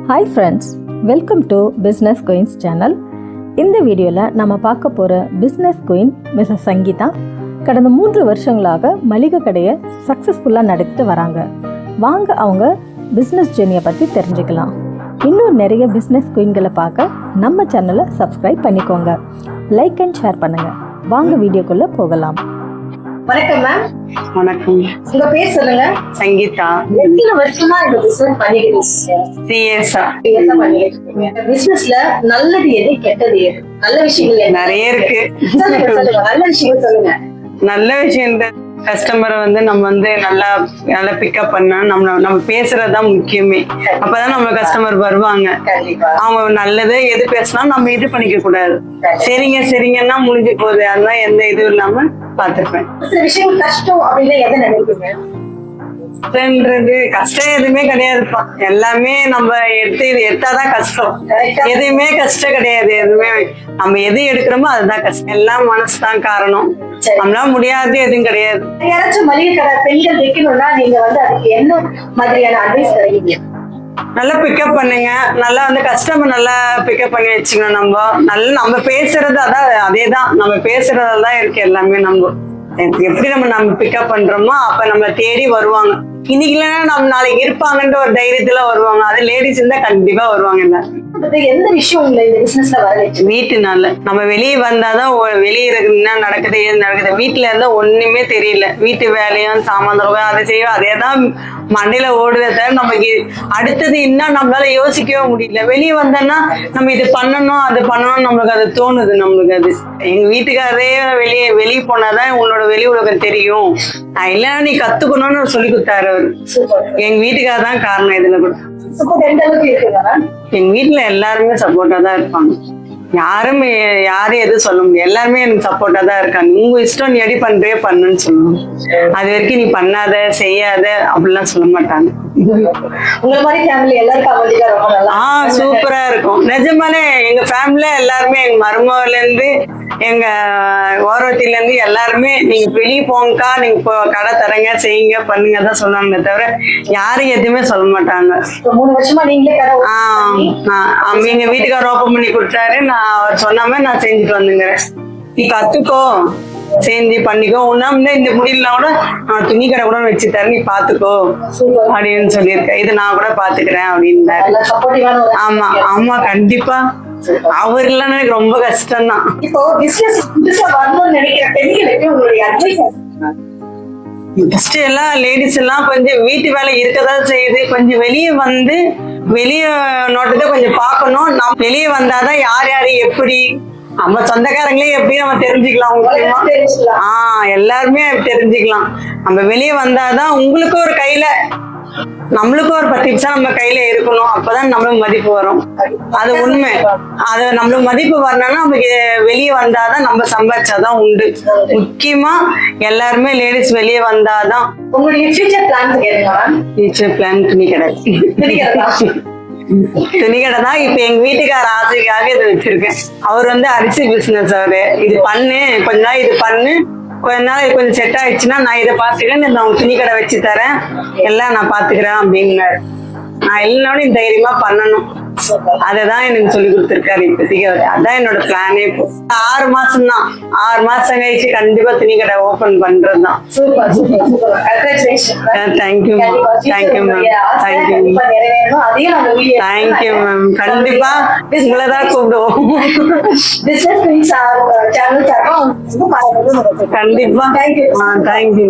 Hi friends, welcome to Business Queens channel. இந்த வீடியோவில் நம்ம பார்க்க போகிற பிஸ்னஸ் குயின் மிஸ்ஸஸ் சங்கீதா கடந்த 3 வருஷங்களாக மளிகை கடையை சக்ஸஸ்ஃபுல்லாக நடத்திட்டு வராங்க. வாங்க அவங்க பிஸ்னஸ் ஜேர்னியை பற்றி தெரிஞ்சுக்கலாம். இன்னும் நிறைய பிஸ்னஸ் குயின்களை பார்க்க நம்ம சேனலை சப்ஸ்கிரைப் பண்ணிக்கோங்க. லைக் அண்ட் ஷேர் பண்ணுங்கள். வாங்க வீடியோக்குள்ளே போகலாம். வணக்கம் மேம். வணக்கம். உங்க பேர் சொல்லுங்க. சங்கீதா. எத்தனை வருஷமா இந்த பிசினஸ் பண்ணிக்கிறீங்க? 3 years-ஆ. பிசினஸ்ல நல்லது எது கெட்டது எது? நல்ல விஷயங்கள் நிறைய இருக்கு. சொல்லுங்க நல்ல விஷயம் சொல்லுங்க. நல்ல விஷயம் கஸ்டமரை நம்ம நல்லா பிக்கப் பண்ண நம்ம பேசுறதுதான் முக்கியமே. அப்பதான் நம்ம கஸ்டமர் வருவாங்க. அவங்க நல்லது எது பேசினாலும் நம்ம இது பண்ணிக்க கூடாது. சரிங்கன்னா முடிஞ்சு போகுது. அதெல்லாம் எந்த இதுவும் இல்லாம பாத்துப்பேன். விஷயம் கஷ்டம் அப்படின்னு எதை நினைக்கிறீங்க? கஷ்டம் எதுவுமே கிடையாதுப்பா. எல்லாமே நம்ம எடுத்தாதான் கஷ்டம். எதுவுமே கஷ்டம் கிடையாது. எதுவுமே நம்ம எது எடுக்கிறோமோ அதுதான் கஷ்டம். எல்லாம் மனசுதான் காரணம். நம்மளால முடியாது எதுவும் கிடையாது. யாராச்சும் மளிகை கடை பெண்கள் வைக்கணும்னா நீங்க அதுக்கு என்ன மாதிரியான அட்வைஸ் தருவீங்க? நல்லா பிக்கப் பண்ணுங்க. நல்லா கஸ்டமர் நல்லா பிக்கப் பண்ணி வச்சுக்கணும். நம்ம பேசுறது அதேதான். நம்ம பேசுறதுதான் இருக்கு எல்லாமே. நம்ம எப்படி நம்ம பிக்கப் பண்றோமோ அப்ப நம்ம தேடி வருவாங்க. இன்னைக்கு இல்லைன்னா நம்ம நாளைக்கு இருப்பாங்கன்ற ஒரு தைரியத்துல வருவாங்க. அது லேடிஸ் இருந்தா கண்டிப்பா வருவாங்க. எந்த விஷயம் உங்களை இந்த பிசினஸ்ல வர வச்சு? வீட்டுனால நம்ம வெளியே வந்தாதான் வெளியே என்ன நடக்குது ஏது நடக்குது. வீட்டுல இருந்தா ஒண்ணுமே தெரியல. வீட்டு வேலையும் சாமான் அதை செய்யும் அதேதான் மண்டையில ஓடுதே தவிர நமக்கு அடுத்தது இன்னும் நம்மளால யோசிக்கவே முடியல. வெளியே வந்தோம்னா நம்ம இது பண்ணணும் அது பண்ணணும் நம்மளுக்கு அது தோணுது. நம்மளுக்கு அது எங்க வீட்டுக்காரரே வெளியே போனாதான் உன்னோட வெளி உலகம் தெரியும். இல்ல நீ கத்துக்கணும்னு சொல்லி கொடுத்தாரு அவரு. எங்க வீட்டுக்காரர் தான் காரணம் இதுல கூட. எங்க வீட்டுல எல்லாருமே சப்போர்ட்டா தான் இருப்பாங்க. யாரும் எதுவும் சொல்ல முடியாது. எல்லாருமே எனக்கு சப்போர்ட்டா தான் இருக்காங்க. உங்க இஷ்டம் நீ எடி பண்றே பண்ணுன்னு சொல்லுவாங்க. அது வரைக்கும் நீ பண்ணாத செய்யாத அப்படிலாம் சொல்ல மாட்டாங்க. சூப்பரா இருக்கும். நிஜமாலே எங்க ஃபேமிலில எல்லாருமே எங்க மருமகள்ல இருந்து எங்க ஓரவத்தில இருந்து எல்லாருமே நீங்க வெளியே போங்கக்கா, நீங்க கடை தரங்க செய்யுங்க பண்ணுங்க தான் சொல்லுவாங்க தவிர யாரும் எதுவுமே சொல்ல மாட்டாங்க. 3 வருஷமா நீங்களே எங்க வீட்டுக்காரர் ஓப்பன் பண்ணி கொடுத்தாரு. நான் அவர் சொன்னாம நான் செஞ்சுட்டு வந்துங்கிறேன். நீ கத்துக்கோ செஞ்சு பண்ணிக்கோ. ஒன்னா இந்த முடியல கூட துணி கடை கூட வச்சு தரேன் நீ பாத்துக்கோ அப்படின்னு சொல்லியிருக்கேன். இது நான் கூட பாத்துக்கிறேன் அப்படின்னு. ஆமா கண்டிப்பா. அவர் இல்லைன்னா எனக்கு ரொம்ப கஷ்டம் தான். இப்போ பிசினஸ் வரணும்னு நினைக்கிற பெண்களுக்கு உங்களுடைய அட்வைஸ்? ஃபர்ஸ்ட் எல்லாம் லேடிஸ் எல்லாம் கொஞ்சம் வீட்டு வேலை இருக்கதான் செய்யுது. கொஞ்சம் வெளியே நோட்டத்தை கொஞ்சம் பார்க்கணும். நம்ம வெளியே வந்தாதான் யார் யாரு எப்படி நம்ம சொந்தக்காரங்களே எப்படி நம்ம தெரிஞ்சுக்கலாம். முக்கியமா எல்லாருமே தெரிஞ்சுக்கலாம். நம்ம வெளியே வந்தாதான் உங்களுக்கு ஒரு கையில நம்மளுக்கு ஒரு 10 நிமிஷம் நம்ம கையில இருக்கணும். அப்பதான் நம்மளுக்கு மதிப்பு வரும். அது உண்மை. அது நம்மளுக்கு மதிப்பு வரணும்னா நமக்கு வெளியே வந்தாதான் நம்ம சம்பாதிச்சாதான் உண்டு. முக்கியமா எல்லாருமே லேடிஸ் வெளியே வந்தாதான். உங்களுடைய ஃபியூச்சர் பிளான் துணி கடை தான். இப்ப எங்க வீட்டுக்கார ஆசைக்காக இதை வச்சிருக்கேன். அவர் அரிசி பிசினஸ். அவரு இது பண்ணு கொஞ்ச நாள் இது பண்ணு கொஞ்ச நாள் கொஞ்சம் செட் ஆயிடுச்சுன்னா நான் இதை பாத்துக்கிறேன். நான் துணி கடை வச்சு தரேன் எல்லாம் நான் பாத்துக்கிறேன் அப்படின்னாரு. நான் எல்லாரும் தைரியமா பண்ணணும். அததான் எனக்கு சொல்லி கொடுத்துருக்காரு இப்போதைக்கு. அதான் என்னோட பிளானே. இப்போ 6 மாசம் தான். 6 மாசம் கழிச்சு கண்டிப்பா துணி கடை ஓபன் பண்றதுதான். Thank you ma'am. கண்டிப்பா உங்களதான் கூப்பிடுவோம். கண்டிப்பா. தேங்க்யூ.